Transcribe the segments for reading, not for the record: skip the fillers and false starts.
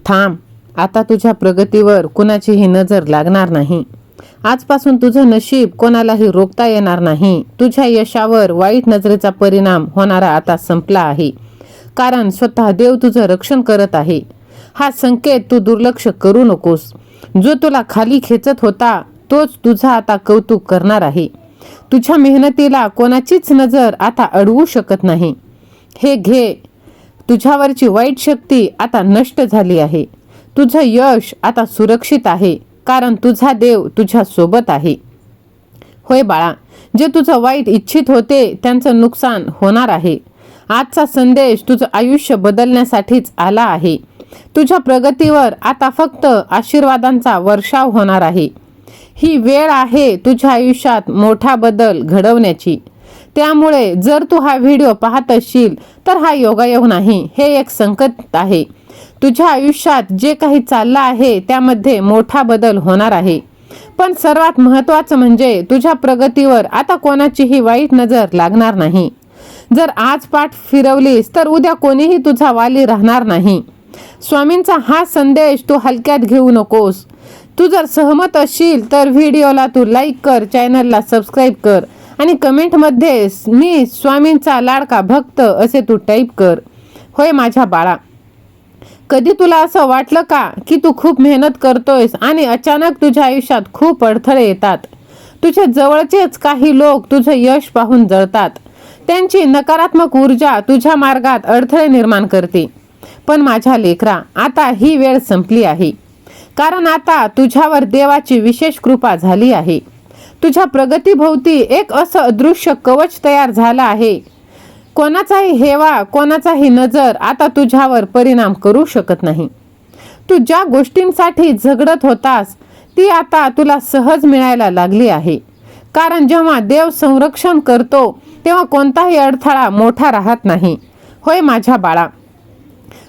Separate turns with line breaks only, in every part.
थांब, आता तुझ्या प्रगतीवर कुणाचीही नजर लागणार नाही. आजपासून तुझं नशीब कोणालाही रोखता येणार नाही. तुझ्या यशावर वाईट नजरेचा परिणाम होणारा आता संपला आहे, कारण स्वतः देव तुझं रक्षण करत आहे. हा संकेत तू दुर्लक्ष करू नकोस. जो तुला खाली खेचत होता तोच तुझा आता कौतुक करणार आहे. तुझ्या मेहनतीला कोणाचीच नजर आता अडवू शकत नाही. हे घे, तुझ्यावरची वाईट शक्ती आता नष्ट झाली आहे. तुझं यश आता सुरक्षित आहे, कारण तुझा देव तुझ्या सोबत आहे. होय बाळा, जे तुझं वाईट इच्छित होते त्यांचं नुकसान होणार आहे. आजचा संदेश तुझं आयुष्य बदलण्यासाठीच आला आहे. तुझ्या प्रगतीवर आता फक्त आशीर्वादांचा वर्षाव होणार आहे. ही वेळ आहे तुझ्या आयुष्यात मोठा बदल घडवण्याची. त्यामुळे जर तू हा व्हिडिओ पाहत असशील तर हा योगायोग नाही, हे एक संकेत आहे. तुझ्या आयुष्यात जे काही चाललं आहे त्यामध्ये मोठा बदल होणार आहे. पण सर्वात महत्त्वाचं म्हणजे तुझ्या प्रगतीवर आता कोणाचीही वाईट नजर लागणार नाही. जर आज पाठ फिरवलीस तर उद्या कोणीही तुझा वाली राहणार नाही. स्वामींचा हा संदेश तू हलक्यात घेऊ नकोस. तू जर सहमत असशील तर व्हिडिओला तू लाईक कर, चॅनलला सबस्क्राईब कर आणि कमेंटमध्ये मी स्वामींचा लाडका भक्त असे तू टाईप कर. होय माझ्या बाळा, कधी तुला असं वाटलं का की तू खूप मेहनत करतोयस आणि अचानक तुझ्या आयुष्यात खूप अडथळे येतात? तुझ्या जवळचेच काही लोक तुझं यश पाहून जळतात. त्यांची नकारात्मक ऊर्जा तुझ्या मार्गात अडथळे निर्माण करते. पण माझ्या लेकरा, आता ही वेळ संपली आहे, कारण आता तुझ्यावर देवाची विशेष कृपा झाली आहे. तुझ्या प्रगतीभोवती एक असं अदृश्य कवच तयार झालं आहे. कोणाचाही हेवा, कोणाचाही नजर आता तुझ्यावर परिणाम करू शकत नाही. तू ज्या गोष्टींसाठी झगडत होतास ती आता तुला सहज मिळायला लागली आहे. कारण जेव्हा देव संरक्षण करतो तेव्हा कोणताही अडथळा मोठा राहत नाही. होय माझ्या बाळा,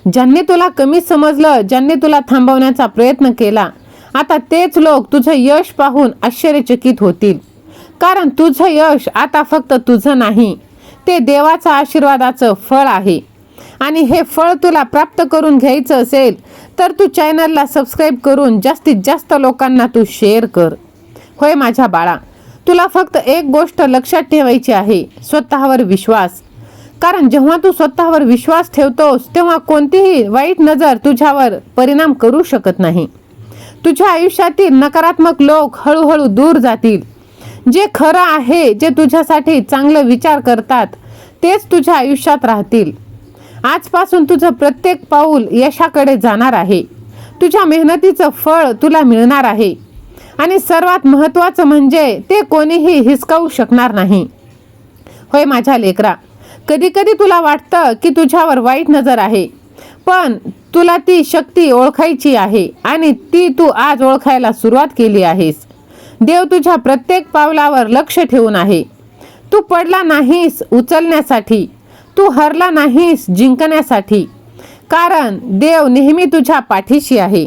ज्यांनी तुला कमी समजलं, ज्यांनी तुला थांबवण्याचा प्रयत्न केला, आता तेच लोक तुझं यश पाहून आश्चर्यचकित होतील. कारण तुझं यश आता फक्त तुझं नाही, ते देवाचा आशीर्वादाचं फळ आहे. आणि हे फळ तुला प्राप्त करून घ्यायचं असेल तर तू चॅनलला सबस्क्राईब करून जास्तीत जास्त लोकांना तू शेअर कर. होय माझ्या बाळा, तुला फक्त एक गोष्ट लक्षात ठेवायची आहे, स्वतःवर विश्वास. कारण जेव्हा तू स्वतःवर विश्वास ठेवतोस तेव्हा कोणतीही वाईट नजर तुझ्यावर परिणाम करू शकत नाही. तुझ्या आयुष्यातील नकारात्मक लोक हळूहळू दूर जातील. जे खरं आहे, जे तुझ्यासाठी चांगलं विचार करतात तेच तुझ्या आयुष्यात राहतील. आजपासून तुझं प्रत्येक पाऊल यशाकडे जाणार आहे. तुझ्या मेहनतीचं फळ तुला मिळणार आहे. आणि सर्वात महत्त्वाचं म्हणजे ते कोणीही हिसकावू शकणार नाही. होय माझ्या लेकरा, कधी कधी तुला वाटतं की तुझ्यावर वाईट नजर आहे, पण तुला ती शक्ती ओळखायची आहे आणि ती तू आज ओळखायला सुरुवात केली आहेस. देव तुझ्या प्रत्येक पावलावर लक्ष ठेवून आहे. तू पडला नाहीस उचलण्यासाठी, तू हरला नाहीस जिंकण्यासाठी, कारण देव नेहमी तुझ्या पाठीशी आहे.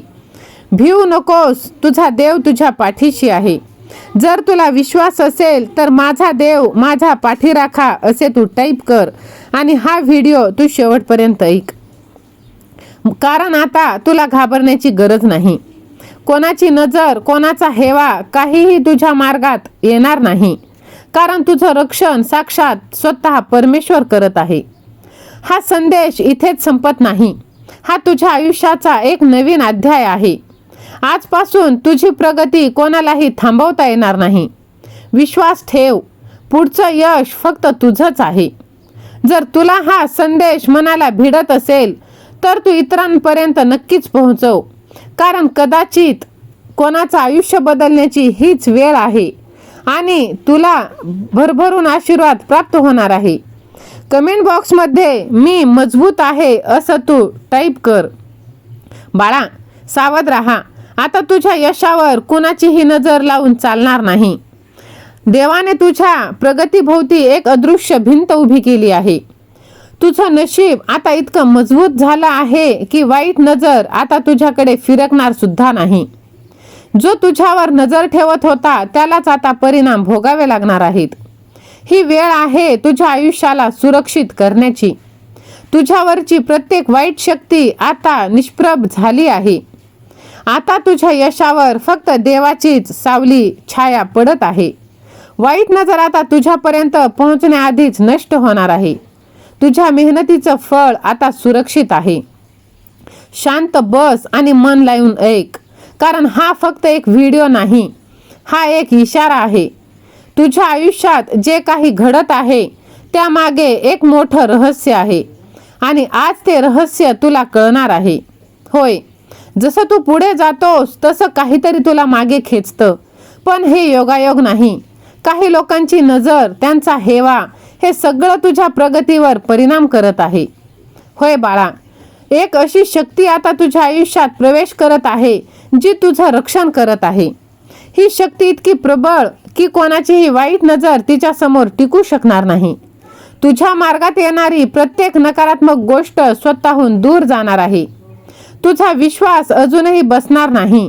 भिवू नकोस, तुझा देव तुझ्या पाठीशी आहे. जर तुला विश्वास असेल तर माझा देव माझ्या पाठीराखा असे तू टाईप कर आणि हा व्हिडिओ तू शेवटपर्यंत ऐक. कारण आता तुला घाबरण्याची गरज नाही. कोणाची नजर, कोणाचा हेवा काहीही तुझ्या मार्गात येणार नाही, कारण तुझं रक्षण साक्षात स्वतः परमेश्वर करत आहे. हा संदेश इथेच संपत नाही, हा तुझ्या आयुष्याचा एक नवीन अध्याय आहे. आजपासून तुझी प्रगती कोणालाही थांबवता येणार नाही. विश्वास ठेव, पुढचं यश फक्त तुझंच आहे. जर तुला हा संदेश मनाला भिडत असेल तर तू इतरांपर्यंत नक्कीच पोहोचव, कारण कदाचित कोणाचं आयुष्य बदलण्याची हीच वेळ आहे आणि तुला भरभरून आशीर्वाद प्राप्त होणार आहे. कमेंट बॉक्समध्ये मी मजबूत आहे असं तू टाईप कर. बाळा, सावध राहा. आता तुझ्या यशावर कुणाचीही नजर लावून चालणार नाही. देवाने तुझ्या प्रगतीभोवती एक अदृश्य भिंत उभी केली आहे. तुझं नशीब आता इतकं मजबूत झालं आहे की वाईट नजर आता तुझ्याकडे फिरकणार सुद्धा नाही. जो तुझ्यावर नजर ठेवत होता त्यालाच आता परिणाम भोगावे लागणार आहेत. ही वेळ आहे तुझ्या आयुष्याला सुरक्षित करण्याची. तुझ्यावरची प्रत्येक वाईट शक्ती आता निष्प्रभ झाली आहे. आता तुझ्या यशावर फक्त देवाचीच सावली छाया पडत आहे. वाईट नजर आता तुझ्यापर्यंत पोहोचण्याआधीच नष्ट होणार आहे. तुझ्या मेहनतीचं फळ आता सुरक्षित आहे. शांत बस आणि मन लावून ऐक, कारण हा फक्त एक व्हिडिओ नाही, हा एक इशारा आहे. तुझ्या आयुष्यात जे काही घडत आहे त्यामागे एक मोठं रहस्य आहे आणि आज ते रहस्य तुला कळणार आहे. होय, जसं तू पुढे जातोस तसं काहीतरी तुला मागे खेचतं, पण हे योगायोग नाही. काही लोकांची नजर, त्यांचा हेवा, हे सगळं तुझ्या प्रगतीवर परिणाम करत आहे. होय बाळा, एक अशी शक्ती आता तुझ्या आयुष्यात प्रवेश करत आहे जी तुझं रक्षण करत आहे. ही शक्ती इतकी प्रबळ की कोणाचीही वाईट नजर तिच्या समोर टिकू शकणार नाही. तुझ्या मार्गात येणारी प्रत्येक नकारात्मक गोष्ट स्वतःहून दूर जाणार आहे. तुझा विश्वास अजूनही बसणार नाही,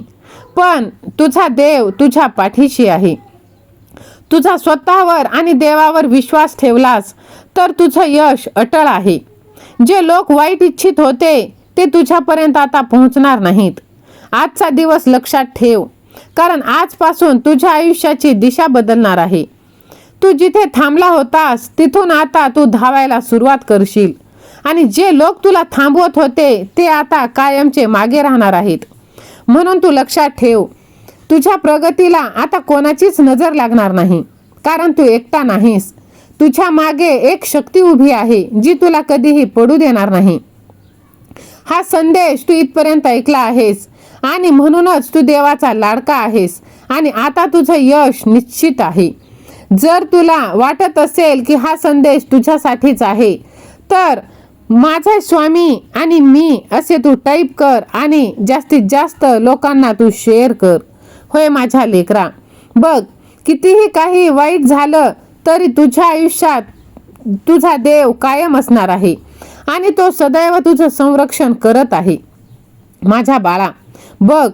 पण तुझा देव तुझ्या पाठीशी आहे. तुझा स्वतःवर आणि देवावर विश्वास ठेवलास तर तुझं यश अटळ आहे. जे लोक वाईट इच्छित होते ते तुझ्यापर्यंत आता पोहोचणार नाहीत. आजचा दिवस लक्षात ठेव, कारण आजपासून तुझ्या आयुष्याची दिशा बदलणार आहे. तू जिथे थांबला होतास तिथून आता तू धावायला सुरुवात करशील आणि जे लोक तुला थांबवत होते ते आता कायमचे मागे राहणार आहेत. म्हणून तू लक्षात ठेव, तुझ्या प्रगतीला आता कोणाचीच नजर लागणार नाही, कारण तू एकटा नाहीस. तुझ्या मागे एक शक्ती उभी आहे जी तुला कधीही पडू देणार नाही. हा संदेश तू इथपर्यंत ऐकला आहेस आणि म्हणूनच तू देवाचा लाडका आहेस आणि आता तुझं यश निश्चित आहे. जर तुला वाटत असेल की हा संदेश तुझ्यासाठीच आहे तर माझा स्वामी आणि मी असे तू टाईप कर आणि जास्तीत जास्त लोकांना तू शेअर कर. होय माझ्या लेकरा, बघ, कितीही काही वाईट झालं तरी तुझ्या आयुष्यात तुझा देव कायम असणार आहे आणि तो सदैव तुझं संरक्षण करत आहे. माझ्या बाळा, बघ,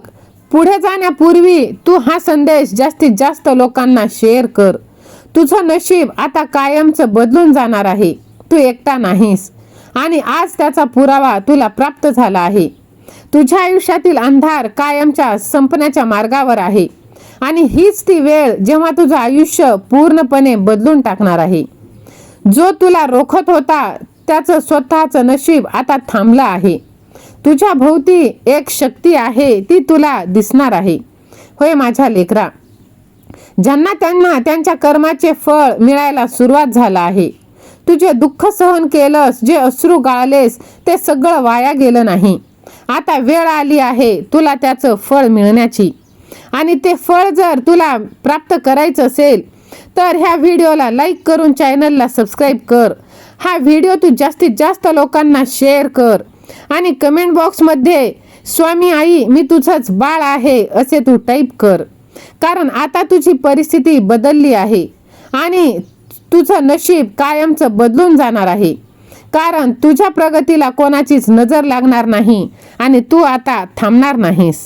पुढे जाण्यापूर्वी तू हा संदेश जास्तीत जास्त लोकांना शेअर कर. तुझं नशीब आता कायमचं बदलून जाणार आहे. तू एकटा नाहीस आणि आज त्याचा पुरावा तुला प्राप्त झाला आहे. तुझ्या आयुष्यातील अंधार कायमच्या संपण्याच्या मार्गावर आहे आणि हीच ती वेळ जेव्हा तुझं आयुष्य पूर्णपणे बदलून टाकणार आहे. जो तुला रोखत होता त्याचं स्वतःचं नशीब आता थांबलं आहे. तुझ्या भोवती एक शक्ती आहे, ती तुला दिसणार आहे. होय माझ्या लेकरा, ज्यांना त्यांच्या कर्माचे फळ मिळायला सुरुवात झालं आहे. तुझे दुःख सहन केलंस, जे अश्रू गाळलेस ते सगळं वाया गेलं नाही. आता वेळ आली आहे तुला त्याचं फळ मिळण्याची आणि ते फळ जर तुला प्राप्त करायचं असेल तर ह्या व्हिडिओला लाईक करून चॅनलला सबस्क्राईब कर. हा व्हिडिओ तू जास्तीत जास्त लोकांना शेअर कर आणि कमेंट बॉक्समध्ये स्वामी आई मी तुझंच बाळ आहे असे तू टाईप कर, कारण आता तुझी परिस्थिती बदलली आहे आणि तुझं नशीब कायमचं बदलून जाणार आहे. कारण तुझ्या प्रगतीला कोणाचीच नजर लागणार नाही आणि तू आता थांबणार नाहीस.